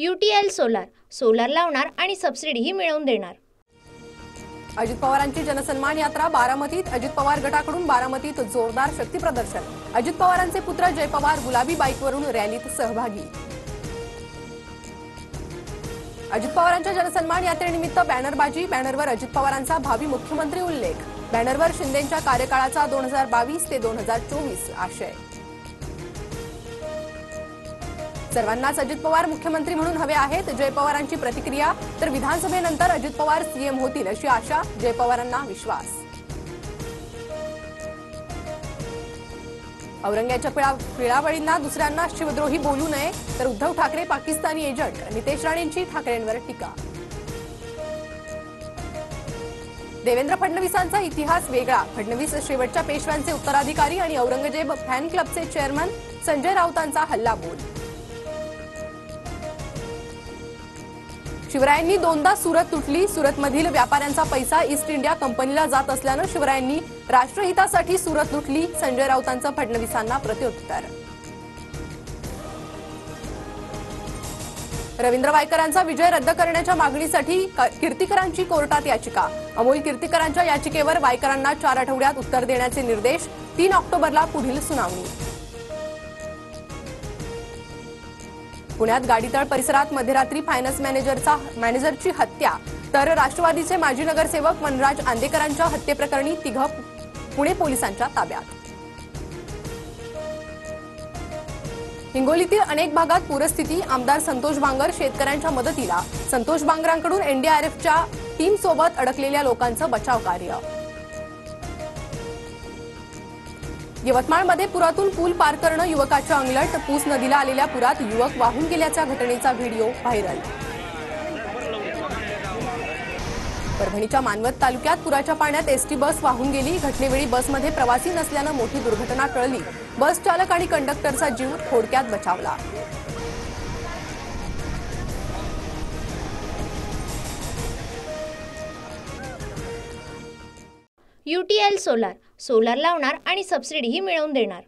UTL solar, solar लावणार आणि सबसिडीही मिळवून देणार। अजित पवारांची जनसन्मान यात्रा बारामतीत। अजित पवार गटाकडून बारामतीत जोरदार शक्ती प्रदर्शन। अजित पवारांचे पुत्र जय पवार गुलाबी बाईकवरून रॅलीत सहभागी। अजित पवारांच्या जनसन्मान यात्रेनिमित्त बॅनरबाजी। बॅनरवर अजित पवारांचा भावी मुख्यमंत्री उल्लेख। बॅनरवर शिंदेंच्या कार्यकाळाचा 2022 ते 2024 आशय। सर्वांनाच अजित पवार मुख्यमंत्री म्हणून हवे आहेत, जय पवारांची प्रतिक्रिया। तर विधानसभेनंतर अजित पवार सीएम होतील अशी आशा, जय पवारांना विश्वास। औरंग्याच्या पिळावळींना दुसऱ्यांना शिवद्रोही बोलू नये, तर उद्धव ठाकरे पाकिस्तानी एजंट। नितेश राणेंची ठाकरेंवर टीका। देवेंद्र फडणवीसांचा इतिहास वेगळा। फडणवीस शेवटच्या पेशव्यांचे उत्तराधिकारी आणि औरंगजेब फॅन क्लबचे चेअरमन। संजय राऊतांचा हल्लाबोल। शिवरायांनी दोनदा सुरत तुटली। सुरतमधील व्यापाऱ्यांचा पैसा ईस्ट इंडिया कंपनीला जात असल्यानं शिवरायांनी राष्ट्रहितासाठी सुरत लुटली। संजय राऊतांचं फडणवीसांना प्रत्युत्तर। रवींद्र वायकरांचा विजय रद्द करण्याच्या मागणीसाठी कीर्तीकरांची कोर्टात याचिका। अमोल कीर्तीकरांच्या याचिकेवर वायकरांना 4 आठवड्यात उत्तर देण्याचे निर्देश। 3 ऑक्टोबरला पुढील सुनावणी। पुण्यात गाडीतळ परिसरात मध्यरात्री फायनान्स मॅनेजरची हत्या। तर राष्ट्रवादीचे माजी नगरसेवक मनराज आंदेकरांच्या हत्येप्रकरणी 3 पुणे पोलिसांच्या ताब्यात। हिंगोलीतील अनेक भागात पूरस्थिती। आमदार संतोष बांगर शेतकऱ्यांच्या मदतीला। संतोष बांगरांकडून एनडीआरएफच्या टीमसोबत अडकलेल्या लोकांचं बचाव कार्य। यवतमाळमध्ये पुरातून पूल पार करणं युवकाच्या अंगलट। पूस नदीला आलेल्या पुरात युवक वाहून गेल्याच्या घटनेचा व्हिडिओ व्हायरल। परभणीच्या मानवत तालुक्यात पुराच्या पाण्यात एसटी बस वाहून गेली। घटनेवेळी बसमध्ये प्रवासी नसल्यानं मोठी दुर्घटना टळली। बस चालक आणि कंडक्टरचा जीव थोडक्यात बचावला। UTL सोलार, सोलार लावणार आणि सबसिडीही मिळवून देणार।